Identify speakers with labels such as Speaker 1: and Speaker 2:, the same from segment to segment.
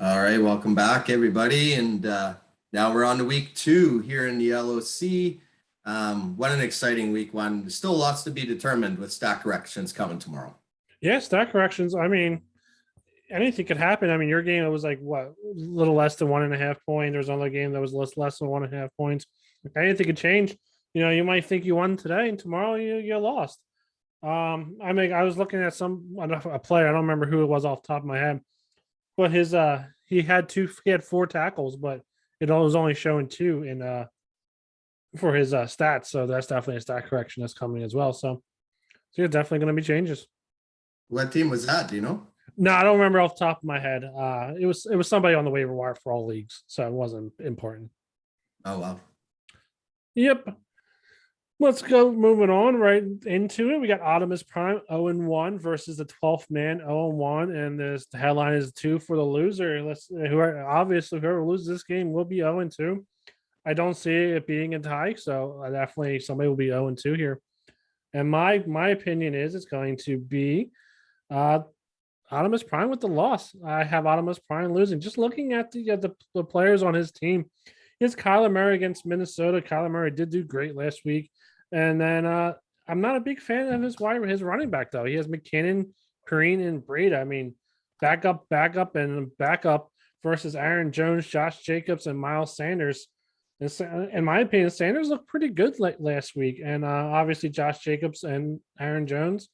Speaker 1: All right, welcome back, everybody. And now we're on to week 2 here in the LOC. What an exciting week one. Still lots to be determined with stack corrections coming tomorrow.
Speaker 2: Yeah, stack corrections. I mean, anything could happen. I mean, your game it was like what, a little less than 1.5 points. There was another game that was less than 1.5 points. Anything could change. You might think you won today, and tomorrow you lost. I mean, I was looking at a player. I don't remember who it was off the top of my head, but he had 4 tackles, but it was only showing 2 in for his stats. So that's definitely a stat correction that's coming as well. So yeah, definitely going to be changes.
Speaker 1: What team was that? Do you know?
Speaker 2: No, I don't remember off the top of my head. It was somebody on the waiver wire for all leagues, so it wasn't important.
Speaker 1: Oh, wow.
Speaker 2: Yep. Let's go moving on right into it. We got Optimus Prime 0-1 versus the 12th man 0-1, and the headline is 2 for the loser. Whoever loses this game will be 0-2. I don't see it being a tie, so definitely somebody will be 0-2 here. And my opinion is it's going to be Optimus Prime with the loss. I have Optimus Prime losing. Just looking at the players on his team, it's Kyler Murray against Minnesota. Kyler Murray did do great last week, and then I'm not a big fan of his running back though. He has McKinnon, Perrine, and Breda. I mean, backup, and backup versus Aaron Jones, Josh Jacobs, and Miles Sanders. In my opinion, Sanders looked pretty good last week, and obviously Josh Jacobs and Aaron Jones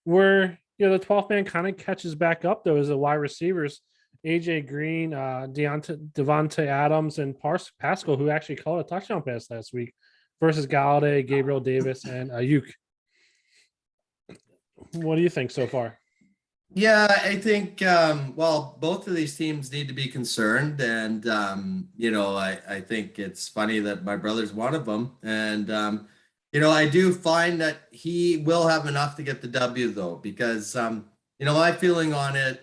Speaker 2: were the 12th man kind of catches back up though as the wide receivers. AJ Green, Devontae Adams, and Pascal, who actually caught a touchdown pass last week, versus Galladay, Gabriel Davis, and Ayuk. What do you think so far?
Speaker 1: Yeah, I think, both of these teams need to be concerned. And, I think it's funny that my brother's one of them. And, I do find that he will have enough to get the W, though, because, my feeling on it,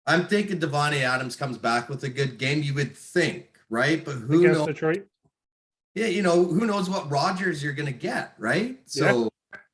Speaker 1: I'm thinking Devontae Adams comes back with a good game, you would think, right? But who
Speaker 2: Against
Speaker 1: knows?
Speaker 2: Detroit?
Speaker 1: Yeah, who knows what Rodgers you're going to get, right? So,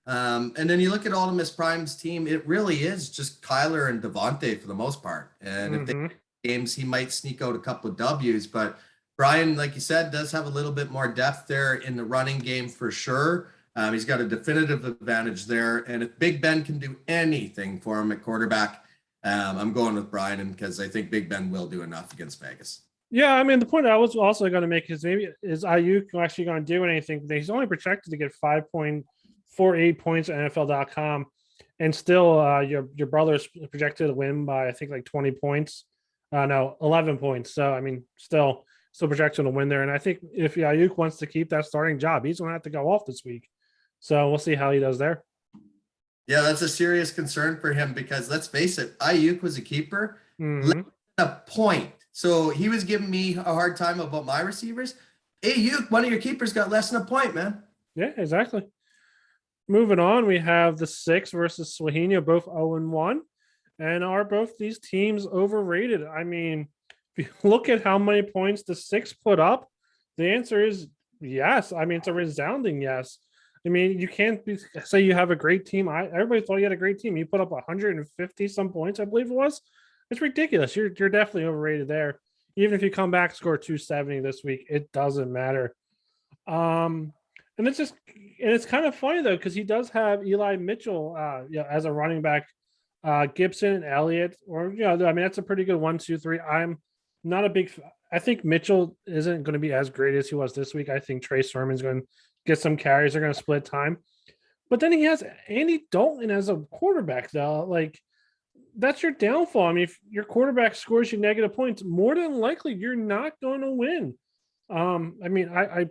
Speaker 1: and then you look at Optimus Prime's team, it really is just Kyler and Devontae for the most part. And if they games, he might sneak out a couple of W's. But Brian, like you said, does have a little bit more depth there in the running game for sure. He's got a definitive advantage there. And if Big Ben can do anything for him at quarterback, I'm going with Brian because I think Big Ben will do enough against Vegas.
Speaker 2: Yeah, I mean, the point I was also going to make is maybe is Ayuk actually going to do anything? He's only projected to get 5.48 points at NFL.com, and still your brother's projected to win by I think like 20 points. No, 11 points. So I mean, still projected to win there. And I think if Ayuk wants to keep that starting job, he's going to have to go off this week. So we'll see how he does there.
Speaker 1: Yeah, that's a serious concern for him because let's face it, Ayuk was a keeper, a point. So he was giving me a hard time about my receivers. Ayuk, one of your keepers, got less than a point, man.
Speaker 2: Yeah, exactly. Moving on, we have the 6 versus Swahina, both 0-1. And are both these teams overrated? I mean, if you look at how many points the 6 put up, the answer is yes. I mean, it's a resounding yes. I mean, you can't say you have a great team. Everybody thought you had a great team. You put up 150 some points, I believe it was. It's ridiculous. You're definitely overrated there. Even if you come back, score 270 this week, it doesn't matter. And it's kind of funny though because he does have Eli Mitchell, as a running back, Gibson and Elliott, I mean that's a pretty good 1, 2, 3. I'm not a big. I think Mitchell isn't going to be as great as he was this week. I think Trey Sermon's going to get some carries. They're going to split time, but then he has Andy Dalton as a quarterback though. Like that's your downfall. I mean, if your quarterback scores you negative points, more than likely you're not going to win. I mean, I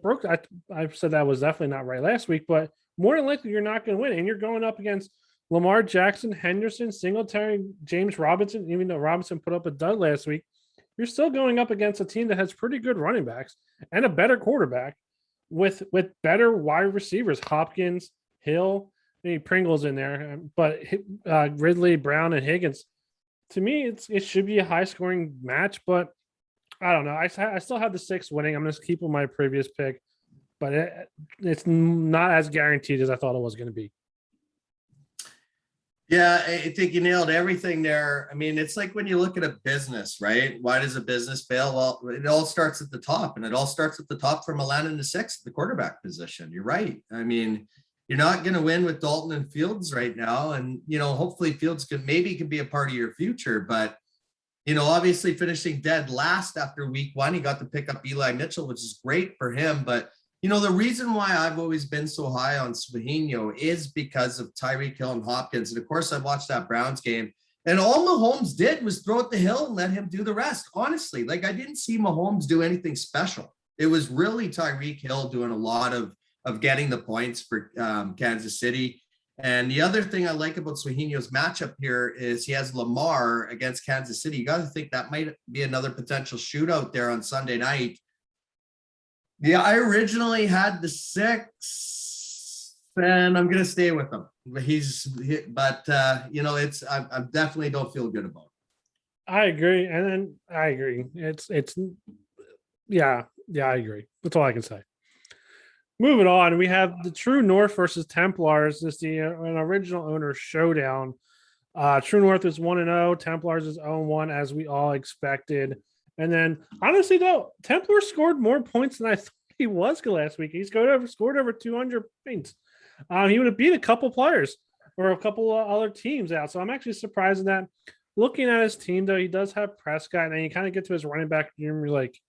Speaker 2: said that was definitely not right last week, but more than likely you're not going to win, and you're going up against Lamar Jackson, Henderson, Singletary, James Robinson. Even though Robinson put up a dud last week, you're still going up against a team that has pretty good running backs and a better quarterback with better wide receivers, Hopkins, Hill, maybe Pringle's in there, but Ridley, Brown, and Higgins. To me, it should be a high scoring match, but I don't know. I still have the 6 winning. I'm going to keep with my previous pick, but it's not as guaranteed as I thought it was going to be.
Speaker 1: Yeah, I think you nailed everything there. I mean, it's like when you look at a business, right? Why does a business fail? Well, it all starts at the top, and it all starts at the top from Milan in the sixth, the quarterback position. You're right. I mean, you're not going to win with Dalton and Fields right now, and hopefully Fields can be a part of your future. But obviously finishing dead last after week one, he got to pick up Eli Mitchell, which is great for him. But the reason why I've always been so high on Swahino is because of Tyreek Hill and Hopkins. And of course, I watched that Browns game, and all Mahomes did was throw it the hill and let him do the rest. Honestly, like, I didn't see Mahomes do anything special. It was really Tyreek Hill doing a lot of getting the points for Kansas City. And the other thing I like about Swahino's matchup here is he has Lamar against Kansas City. You got to think that might be another potential shootout there on Sunday night. Yeah, I originally had the 6, and I'm gonna stay with him. But I definitely don't feel good about it.
Speaker 2: I agree, and then I agree. It's yeah, I agree. That's all I can say. Moving on, we have the True North versus Templars. This is an original owner showdown. True North is 1-0. Templars is 0-1, as we all expected. And then, honestly, though, Templar scored more points than I thought he was last week. He scored over 200 points. He would have beat a couple players or a couple other teams out. So I'm actually surprised in that. Looking at his team, though, he does have Prescott, and then you kind of get to his running back room, you're like,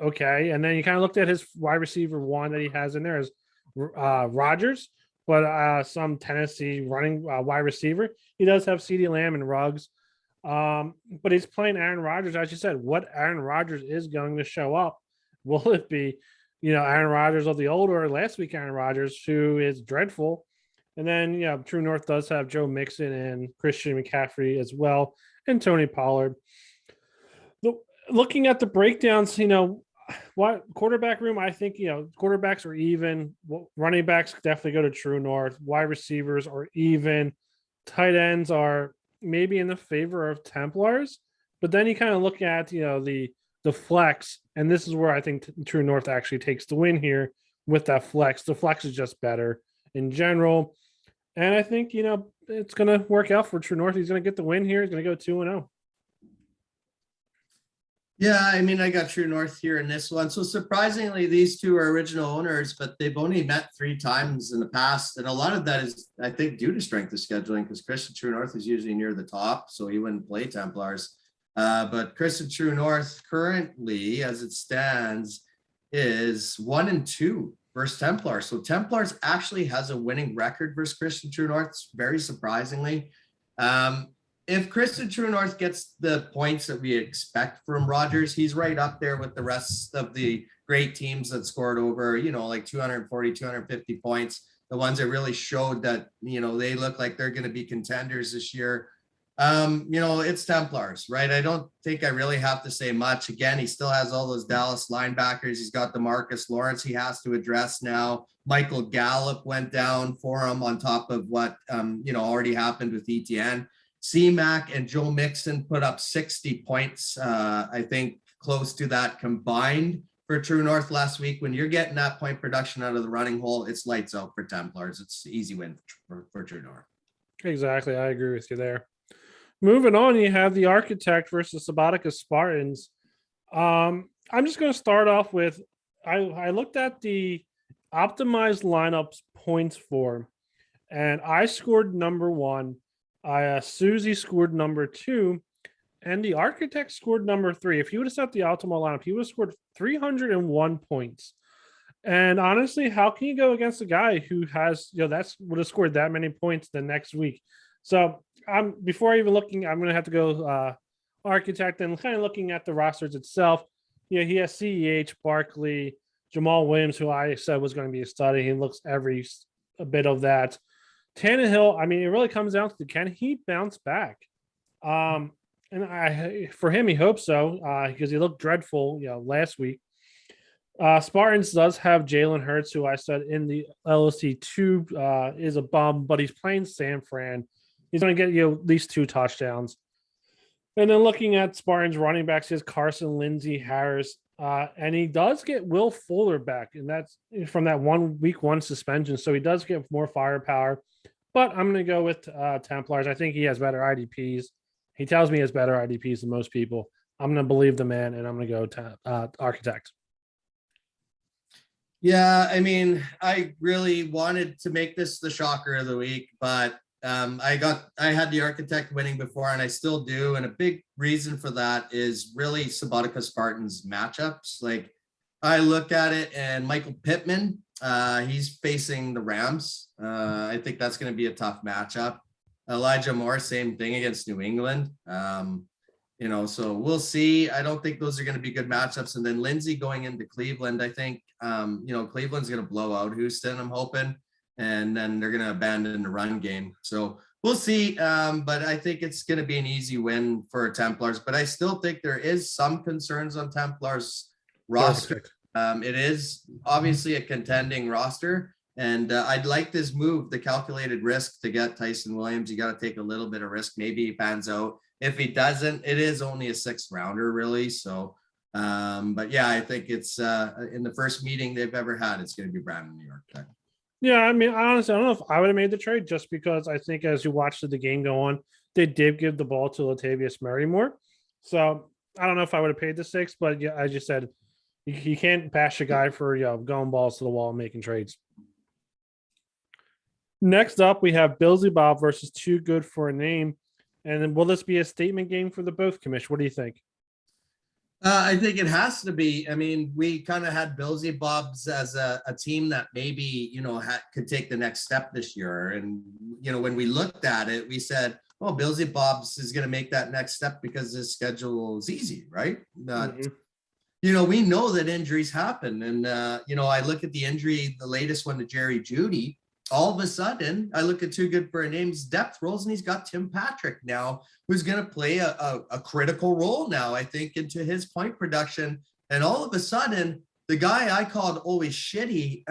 Speaker 2: okay. And then you kind of looked at his wide receiver one that he has in there as Rodgers, but some Tennessee running wide receiver. He does have CeeDee Lamb and Ruggs. But he's playing Aaron Rodgers. As you said, what Aaron Rodgers is going to show up? Will it be, Aaron Rodgers of the old, or last week Aaron Rodgers, who is dreadful? And then, True North does have Joe Mixon and Christian McCaffrey as well, and Tony Pollard. Looking at the breakdowns, what quarterback room, I think, quarterbacks are even. Running backs definitely go to True North. Wide receivers are even. Tight ends are maybe in the favor of Templars, but then you kind of look at the flex, and this is where I think True North actually takes the win here with that flex. The flex is just better in general, and I think it's going to work out for True North. He's going to get the win here. He's going to go 2-0.
Speaker 1: Yeah, I mean, I got True North here in this one. So surprisingly, these two are original owners, but they've only met 3 times in the past. And a lot of that is, I think, due to strength of scheduling, because Christian True North is usually near the top, so he wouldn't play Templars. But Christian True North currently, as it stands, is 1-2 versus Templars. So Templars actually has a winning record versus Christian True North, very surprisingly. If Christian True North gets the points that we expect from Rodgers, he's right up there with the rest of the great teams that scored over, like 240, 250 points. The ones that really showed that, they look like they're going to be contenders this year. It's Templars, right? I don't think I really have to say much. Again, he still has all those Dallas linebackers. He's got DeMarcus Lawrence he has to address now. Michael Gallup went down for him on top of what, already happened with ETN. C-Mac and Joe Mixon put up 60 points, I think close to that combined for True North last week. When you're getting that point production out of the running hole, it's lights out for Templars. It's an easy win for True North.
Speaker 2: Exactly. I agree with you there. Moving on, you have the Architect versus Sabatica Spartans. I'm just going to start off with, I looked at the optimized lineups points form, and I scored number 1. Susie scored number 2, and the Architect scored number 3. If he would have set the optimal lineup, he would have scored 301 points. And honestly, how can you go against a guy who has, that's would have scored that many points the next week? So before even looking, I'm going to have to go Architect, and kind of looking at the rosters itself. He has CEH, Barkley, Jamal Williams, who I said was going to be a study. He looks every bit of that. Tannehill, I mean, it really comes down to, can he bounce back? And for him, he hopes so, because he looked dreadful, last week. Spartans does have Jalen Hurts, who I said in the LOC 2 is a bum, but he's playing San Fran. He's going to get at least 2 touchdowns. And then looking at Spartans running backs, he has Carson, Lindsey, Harris, and he does get Will Fuller back, and that's from that week 1 suspension. So he does get more firepower. but I'm going to go with Templars. I think he has better IDPs. He tells me he has better IDPs than most people. I'm going to believe the man, and I'm going to go Architect.
Speaker 1: Yeah, I mean, I really wanted to make this the shocker of the week, but I had the Architect winning before, and I still do. And a big reason for that is really Subotica Spartans matchups. Like, I look at it, and Michael Pittman, he's facing the Rams. I think that's going to be a tough matchup. Elijah Moore, same thing against New England. So we'll see. I don't think those are going to be good matchups. And then Lindsay going into Cleveland, I think, Cleveland's going to blow out Houston, I'm hoping. And then they're going to abandon the run game. So we'll see. But I think it's going to be an easy win for Templars. But I still think there is some concerns on Templars roster. It is obviously a contending roster. And I'd like this move, the calculated risk to get Tyson Williams. You got to take a little bit of risk. Maybe he pans out. If he doesn't, it is only a 6th rounder, really. So, but yeah, I think it's in the first meeting they've ever had, it's going to be Brandon New York.
Speaker 2: Yeah, I mean, honestly, I don't know if I would have made the trade just because I think as you watched the game go on, they did give the ball to Latavius Murray more. So I don't know if I would have paid the 6, but yeah, I just said you can't bash a guy for going balls to the wall and making trades. Next up, we have Billsy Bob versus Too Good for a Name. And then will this be a statement game for the both, Commish? What do you think?
Speaker 1: I think it has to be. I mean, we kind of had Billsy Bobs as a team that maybe, could take the next step this year. And, when we looked at it, we said, oh, Billsy Bobs is going to make that next step because his schedule is easy, right? We know that injuries happen. And, I look at the injury, the latest one to Jerry Jeudy. All of a sudden, I look at Too Good for a Name's depth roles, and he's got Tim Patrick now, who's going to play a critical role now, I think, into his point production. And all of a sudden, the guy I called always shitty,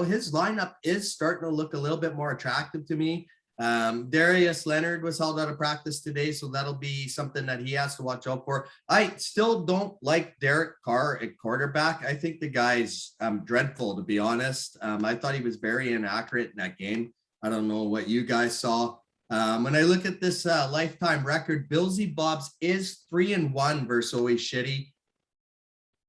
Speaker 1: his lineup is starting to look a little bit more attractive to me. Darius Leonard was held out of practice today, so that'll be something that he has to watch out for. I still don't like Derek Carr at quarterback. I think the guy's dreadful, to be honest. I thought he was very inaccurate in that game. I don't know what you guys saw. When I look at this lifetime record, Billsy Bobs is 3-1 versus Always Shitty.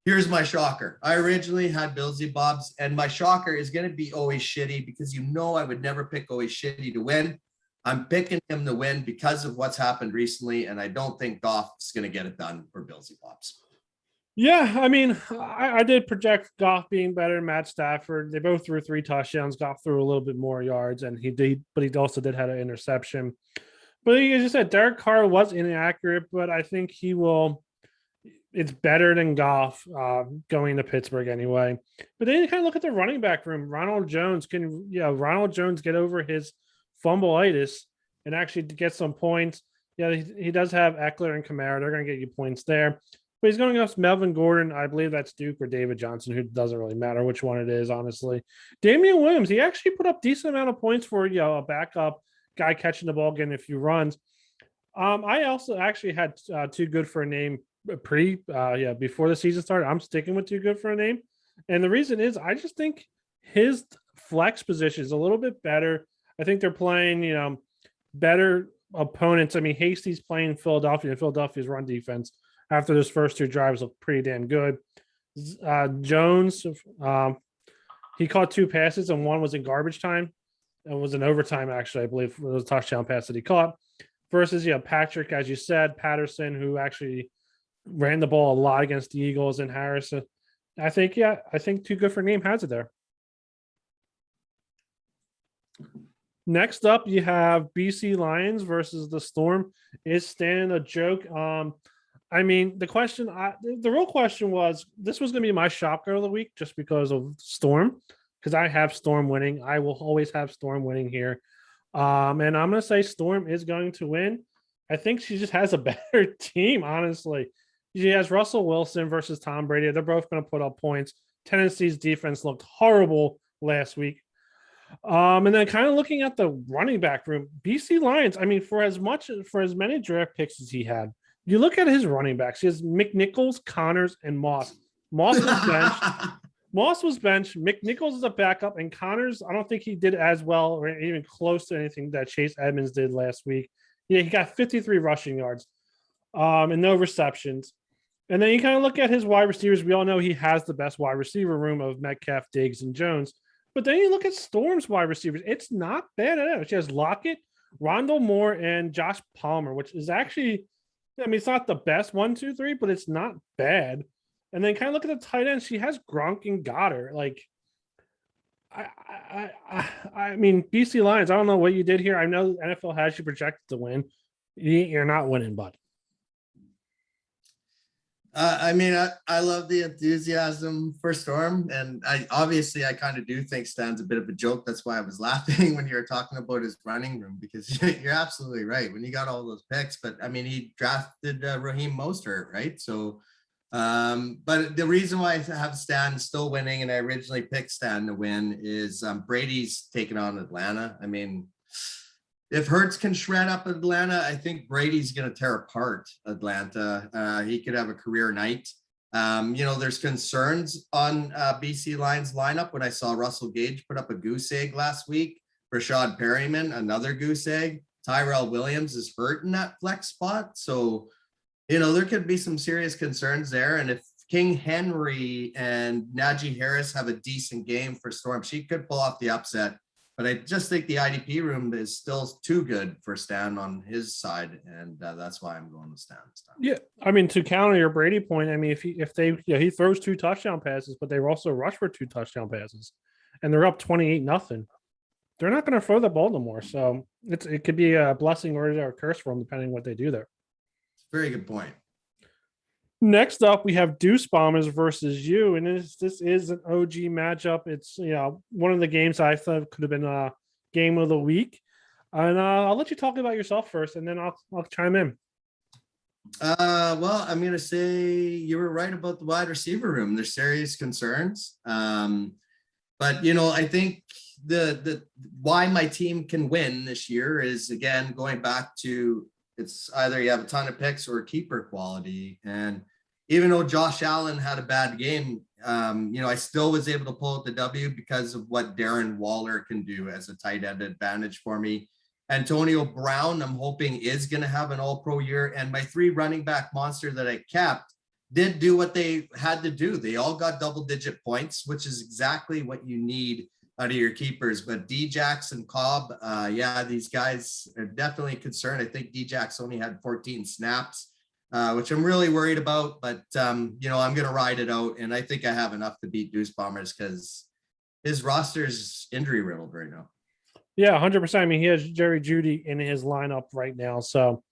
Speaker 1: Here's my shocker. I originally had Billsy Bobs, and my shocker is going to be Always Shitty because I would never pick Always Shitty to win. I'm picking him to win because of what's happened recently, and I don't think Goff's going to get it done for Billsy Bobs.
Speaker 2: Yeah, I mean, I did project Goff being better than Matt Stafford. They both threw 3 touchdowns. Goff threw a little bit more yards, and he also did have an interception. But as you said, Derek Carr was inaccurate, but I think he will. It's better than Goff going to Pittsburgh anyway. But then you kind of look at the running back room. Ronald Jones get over his fumbleitis and actually get some points. Yeah, he does have Eckler and Kamara. They're going to get you points there. But he's going against Melvin Gordon. I believe that's Duke or David Johnson, who doesn't really matter which one it is, honestly. Damian Williams, he actually put up decent amount of points for a backup guy catching the ball, getting a few runs. I also actually had Too Good for a Name before the season started. I'm sticking with Too Good for a Name. And the reason is I just think his flex position is a little bit better. I think they're playing, better opponents. I mean, Hasty's playing Philadelphia, and Philadelphia's run defense after those first 2 drives looked pretty damn good. Jones, he caught 2 passes, and one was in garbage time. It was in overtime, actually, I believe. It was a touchdown pass that he caught. Versus, Patrick, as you said, Patterson, who actually ran the ball a lot against the Eagles, and Harrison. I think Too Good for a Name has it there. Next up, you have BC Lions versus the Storm. Is Stan a joke? I mean, the real question was, this was going to be my shocker of the week just because of Storm, because I have Storm winning. I will always have Storm winning here. And I'm going to say Storm is going to win. I think she just has a better team, honestly. She has Russell Wilson versus Tom Brady. They're both going to put up points. Tennessee's defense looked horrible last week. And then kind of looking at the running back room, BC Lions, I mean, for as many draft picks as he had, you look at his running backs. He has McNichols, Connors, and Moss. Moss was benched. Moss was benched. McNichols is a backup, and Connors, I don't think he did as well or even close to anything that Chase Edmonds did last week. Yeah, he got 53 rushing yards, and no receptions. And then you kind of look at his wide receivers. We all know he has the best wide receiver room of Metcalf, Diggs, and Jones. But then you look at Storm's wide receivers. It's not bad at all. She has Lockett, Rondell Moore, and Josh Palmer, which is actually, I mean, it's not the best 1, 2, 3, but it's not bad. And then kind of look at the tight end. She has Gronk and Goddard. Like, I mean, BC Lions, I don't know what you did here. I know NFL has you projected to win. You're not winning, bud.
Speaker 1: I mean, I love the enthusiasm for Storm, and I kind of do think Stan's a bit of a joke. That's why I was laughing when you were talking about his running room, because you're absolutely right. When you got all those picks, but I mean, he drafted Raheem Mostert, right? So, but the reason why I have Stan still winning, and I originally picked Stan to win, is Brady's taking on Atlanta. I mean, if Hurts can shred up Atlanta, I think Brady's going to tear apart Atlanta. He could have a career night. There's concerns on BC Lions lineup. When I saw Russell Gage put up a goose egg last week, Rashad Perryman, another goose egg. Tyrell Williams is hurt in that flex spot. So, there could be some serious concerns there. And if King Henry and Najee Harris have a decent game for Storm, she could pull off the upset. But I just think the IDP room is still too good for Stan on his side, and that's why I'm going with Stan this time.
Speaker 2: Yeah, I mean, to counter your Brady point, I mean, he throws 2 touchdown passes, but they also rush for 2 touchdown passes, and they're up 28-0. They're not going to throw the ball no more, so it could be a blessing or a curse for them depending on what they do there.
Speaker 1: Very good point.
Speaker 2: Next up, we have Deuce Bombers versus you, and this is an OG matchup. It's one of the games I thought could have been a game of the week, and I'll let you talk about yourself first, and then I'll chime in.
Speaker 1: Well, I'm gonna say you were right about the wide receiver room. There's serious concerns, but I think the why my team can win this year is, again, going back to, it's either you have a ton of picks or keeper quality. And even though Josh Allen had a bad game, I still was able to pull out the W because of what Darren Waller can do as a tight end advantage for me. Antonio Brown, I'm hoping, is going to have an all-pro year. And my 3 running back monster that I kept did do what they had to do. They all got double-digit points, which is exactly what you need out of your keepers. But D-Jax and Cobb, these guys are definitely concerned. I think D-Jax only had 14 snaps, which I'm really worried about. But, I'm going to ride it out. And I think I have enough to beat Deuce Bombers because his roster's injury riddled right now.
Speaker 2: Yeah, 100%. I mean, he has Jerry Jeudy in his lineup right now. So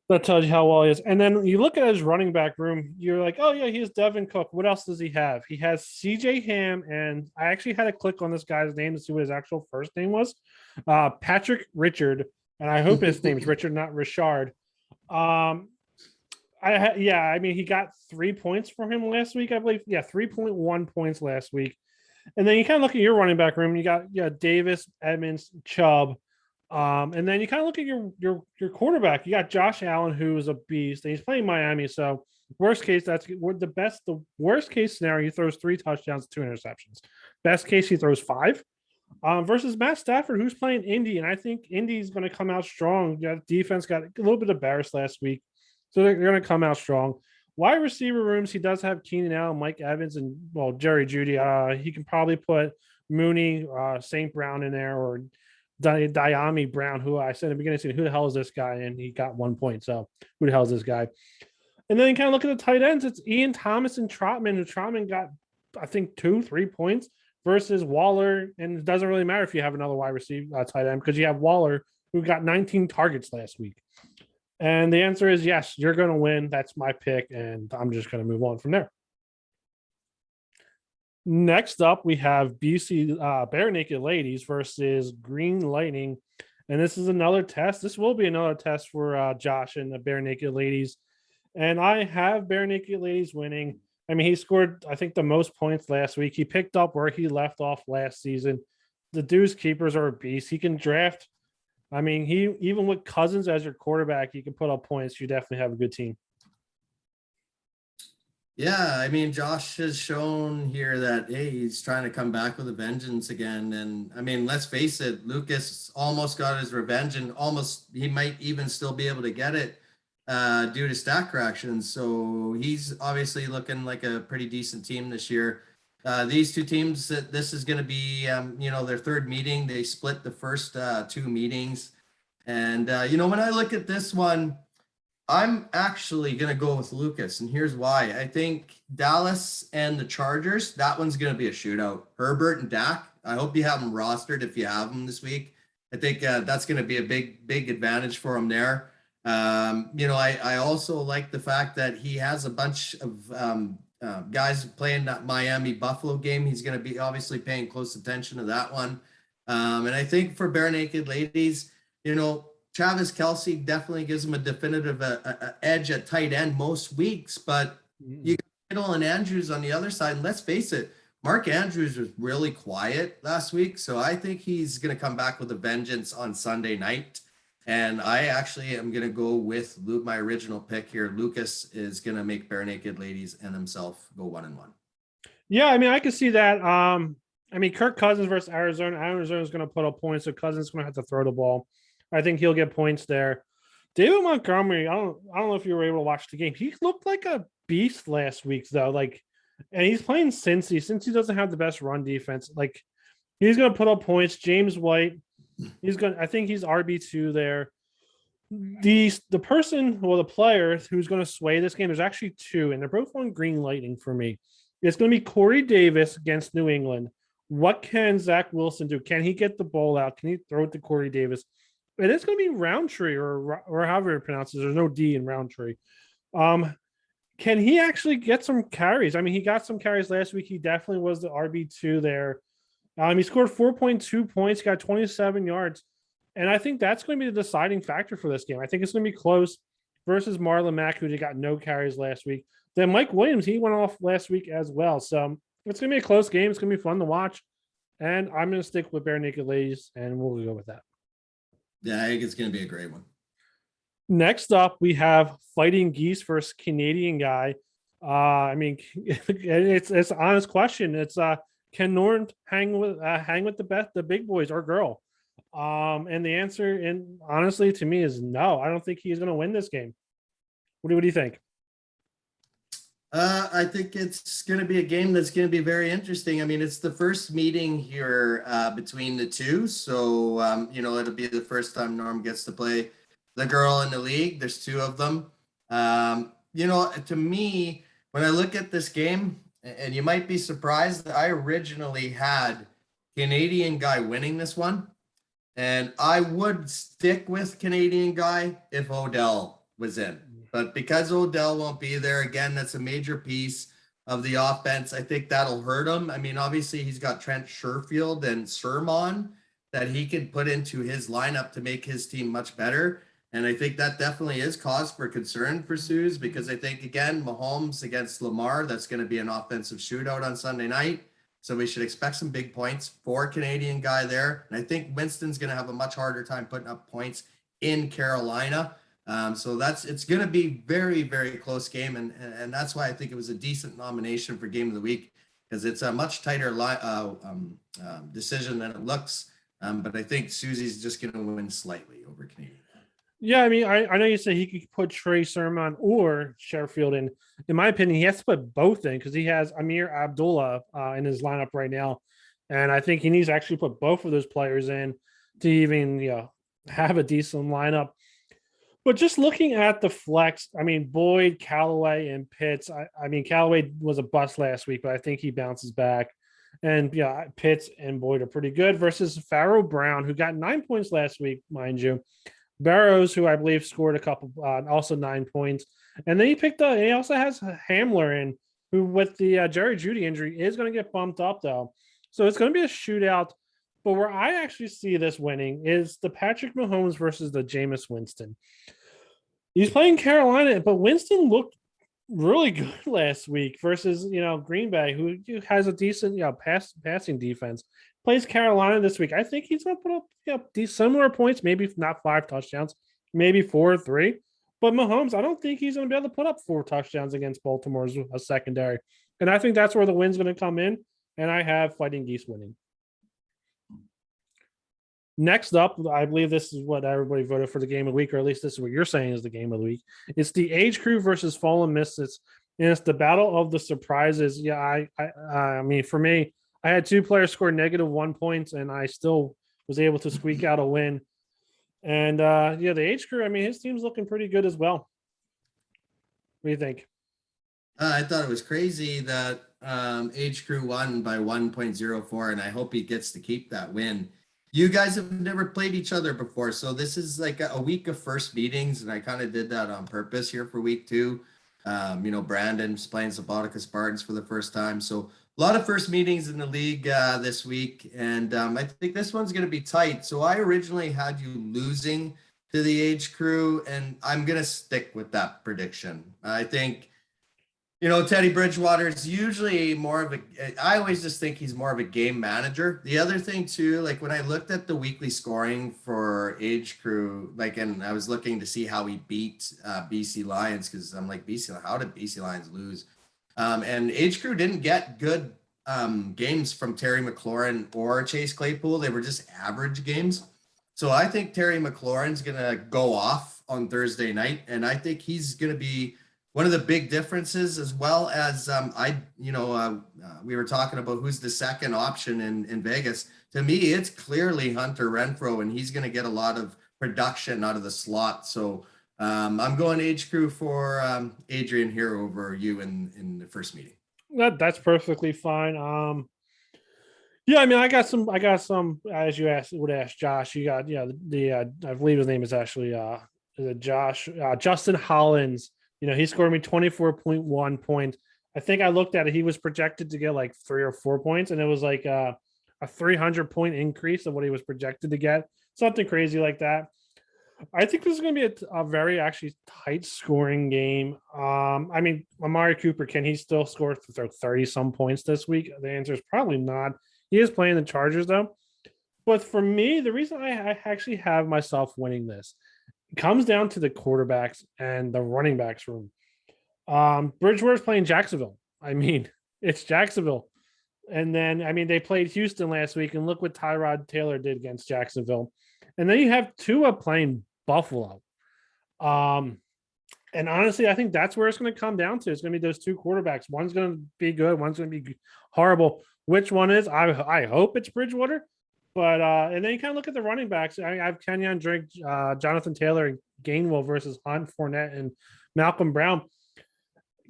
Speaker 2: that tells you how well he is. And then you look at his running back room, you're like, oh, yeah, he has Devin Cook. What else does he have? He has CJ Ham. And I actually had to click on this guy's name to see what his actual first name was. Patrick Richard. And I hope his name's Richard, not Richard. I mean, he got 3 points for him last week, I believe. Yeah, 3.1 points last week. And then you kind of look at your running back room. You got Davis, Edmonds, Chubb. And then you kind of look at your quarterback. You got Josh Allen, who is a beast, and he's playing Miami. So worst case, the worst case scenario, he throws 3 touchdowns, 2 interceptions. Best case, he throws 5. Versus Matt Stafford, who's playing Indy, and I think Indy's going to come out strong. Defense got a little bit embarrassed last week, so they're going to come out strong. Wide receiver rooms, he does have Keenan Allen, Mike Evans, and Jerry Jeudy. He can probably put Mooney, St. Brown in there, or Diami Brown, who I said in the beginning, who the hell is this guy? And he got 1 point. So who the hell is this guy? And then you kind of look at the tight ends. It's Ian Thomas and Trotman. And Trotman got, I think, 2-3 points versus Waller. And it doesn't really matter if you have another wide receiver tight end, because you have Waller, who got 19 targets last week. And the answer is yes, you're going to win. That's my pick, and I'm just going to move on from there. Next up, we have BC Barenaked Ladies versus Green Lightning. And this is another test. This will be another test for Josh and the Barenaked Ladies. And I have Barenaked Ladies winning. I mean, he scored, I think, the most points last week. He picked up where he left off last season. The Deuce keepers are a beast. He can draft. I mean, even with Cousins as your quarterback, you can put up points. You definitely have a good team.
Speaker 1: Yeah, I mean, Josh has shown here that, hey, he's trying to come back with a vengeance again. And I mean, let's face it, Lucas almost got his revenge, and almost he might even still be able to get it due to stat corrections. So he's obviously looking like a pretty decent team this year. These two teams, this is going to be, their third meeting. They split the first two meetings. And, when I look at this one, I'm actually going to go with Lucas, and here's why. I think Dallas and the Chargers, that one's going to be a shootout. Herbert and Dak, I hope you have them rostered if you have them this week. I think that's going to be a big advantage for him there. I also like the fact that he has a bunch of guys playing that Miami Buffalo game. He's going to be obviously paying close attention to that one. And I think for Barenaked Ladies, Travis Kelce definitely gives him a definitive edge at tight end most weeks, but you got Kittle and Andrews on the other side. And let's face it, Mark Andrews was really quiet last week, so I think he's going to come back with a vengeance on Sunday night. And I actually am going to go with my original pick here. Lucas is going to make Barenaked Ladies and himself go 1-1.
Speaker 2: Yeah, I mean, I can see that. I mean, Kirk Cousins versus Arizona. Arizona is going to put up points, so Cousins is going to have to throw the ball. I think he'll get points there. David Montgomery, I don't know if you were able to watch the game. He looked like a beast last week, though. And he's playing Cincy. Cincy doesn't have the best run defense. He's going to put up points. James White, I think he's RB2 there. The player who's going to sway this game, there's actually two, and they're both on Green Lightning for me. It's going to be Corey Davis against New England. What can Zach Wilson do? Can he get the ball out? Can he throw it to Corey Davis? And it's going to be Roundtree or however it pronounces. There's no D in Roundtree. Can he actually get some carries? I mean, he got some carries last week. He definitely was the RB2 there. He scored 4.2 points, got 27 yards. And I think that's going to be the deciding factor for this game. I think it's going to be close versus Marlon Mack, who got no carries last week. Then Mike Williams, he went off last week as well. So it's going to be a close game. It's going to be fun to watch. And I'm going to stick with Barenaked Ladies, and we'll go with that.
Speaker 1: Yeah, I think it's going to be a great one.
Speaker 2: Next up, we have Fighting Geese versus Canadian Guy. I mean, it's an honest question. It's can Norm hang with the big boys or girl? And the answer, and honestly, to me, is no. I don't think he's going to win this game. What do you think?
Speaker 1: I think it's going to be a game that's going to be very interesting. I mean, it's the first meeting here between the two. So, it'll be the first time Norm gets to play the girl in the league. There's two of them. To me, when I look at this game, and you might be surprised, that I originally had Canadian Guy winning this one. And I would stick with Canadian Guy if Odell was in. But because Odell won't be there, again, that's a major piece of the offense. I think that'll hurt him. I mean, obviously, he's got Trent Sherfield and Sermon that he can put into his lineup to make his team much better. And I think that definitely is cause for concern for Suze, because I think, again, Mahomes against Lamar, that's going to be an offensive shootout on Sunday night. So we should expect some big points for Canadian Guy there. And I think Winston's going to have a much harder time putting up points in Carolina. So it's going to be very, very close game. And that's why I think it was a decent nomination for Game of the Week, because it's a much tighter decision than it looks. But I think Susie's just going to win slightly over Canadian.
Speaker 2: Yeah, I mean, I know you say he could put Trey Sermon or Sherfield in. In my opinion, he has to put both in because he has Amir Abdullah in his lineup right now. And I think he needs to actually put both of those players in to even have a decent lineup. But just looking at the flex, I mean, Boyd, Callaway, and Pitts. I mean, Callaway was a bust last week, but I think he bounces back. And Pitts and Boyd are pretty good versus Pharaoh Brown, who got 9 points last week, mind you. Barrows, who I believe scored a couple, also 9 points. And then he also has Hamler in, who with the Jerry Jeudy injury is going to get bumped up, though. So it's going to be a shootout. But where I actually see this winning is the Patrick Mahomes versus the Jameis Winston. He's playing Carolina, but Winston looked really good last week versus, Green Bay, who has a decent, passing defense. Plays Carolina this week. I think he's going to put up these similar points, maybe not 5 touchdowns, maybe 4 or 3. But Mahomes, I don't think he's going to be able to put up 4 touchdowns against Baltimore's secondary. And I think that's where the win's going to come in. And I have Fighting Geese winning. Next up, I believe this is what everybody voted for the game of the week, or at least this is what you're saying is the game of the week. It's the Age Crew versus Fallen Misfits, and it's the battle of the surprises. Yeah, I mean, for me, I had 2 players score -1 points, and I still was able to squeak out a win. And yeah, the Age Crew, I mean, his team's looking pretty good as well. What do you think?
Speaker 1: I thought it was crazy that Age Crew won by 1.04, and I hope he gets to keep that win. You guys have never played each other before, so this is like a week of first meetings, and I kind of did that on purpose here for week 2. You know, Brandon's playing Subotica Spartans for the first time, so a lot of first meetings in the league this week, and I think this one's going to be tight. So I originally had you losing to the Age Crew, and I'm going to stick with that prediction. I think, you know, Teddy Bridgewater is usually more of I always just think he's more of a game manager. The other thing too, like when I looked at the weekly scoring for Age Crew, like, and I was looking to see how he beat BC Lions, because I'm like, how did BC Lions lose? And Age Crew didn't get good games from Terry McLaurin or Chase Claypool. They were just average games. So I think Terry McLaurin's going to go off on Thursday night, and I think he's going to be one of the big differences, as well as we were talking about who's the second option in Vegas. To me, it's clearly Hunter Renfrow, and he's going to get a lot of production out of the slot. So I'm going Age Crew for Adrian here over you in the first meeting.
Speaker 2: That's perfectly fine. Yeah, I mean, I got some, as you would ask Josh, you got, I believe his name is actually Justin Hollins. You know, he scored me 24.1 points. I think I looked at it. He was projected to get like 3 or 4 points, and it was like a 300-point increase of what he was projected to get. Something crazy like that. I think this is going to be a very actually tight scoring game. I mean, Amari Cooper, can he still score 30-some points this week? The answer is probably not. He is playing the Chargers, though. But for me, the reason I actually have myself winning this comes down to the quarterbacks and the running backs room. Bridgewater's playing Jacksonville. I mean, it's Jacksonville. And then, I mean, they played Houston last week, and look what Tyrod Taylor did against Jacksonville. And then you have Tua playing Buffalo. And honestly, I think that's where it's going to come down to. It's going to be those 2 quarterbacks. One's going to be good. One's going to be horrible. Which one is? I hope it's Bridgewater. But and then you kind of look at the running backs. I have Kenyon Drake, Jonathan Taylor, and Gainwell versus Hunt, Fournette, and Malcolm Brown.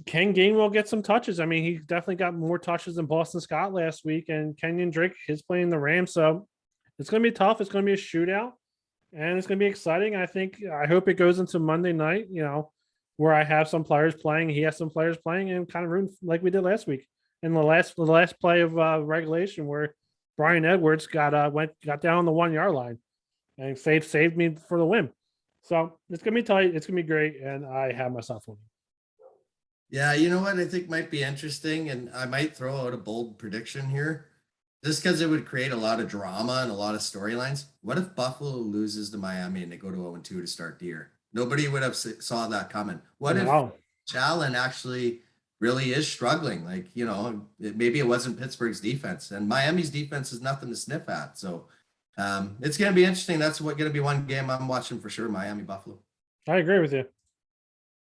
Speaker 2: Can Gainwell get some touches? I mean, he definitely got more touches than Boston Scott last week, and Kenyon Drake is playing the Rams. So it's going to be tough. It's going to be a shootout, and it's going to be exciting. I hope it goes into Monday night, you know, where I have some players playing, he has some players playing, and kind of rooting like we did last week in the last play of regulation, where Brian Edwards got down on the 1-yard line and saved me for the win. So it's gonna be tight. It's gonna be great, and I have myself winning.
Speaker 1: Yeah, you know what I think might be interesting, and I might throw out a bold prediction here, just because it would create a lot of drama and a lot of storylines. What if Buffalo loses to Miami and they go to 0-2 to start the year? Nobody would have saw that coming. What if Allen actually really is struggling? Like, you know, maybe it wasn't Pittsburgh's defense, and Miami's defense is nothing to sniff at. So it's going to be interesting. That's going to be one game I'm watching for sure, Miami Buffalo.
Speaker 2: I agree with you.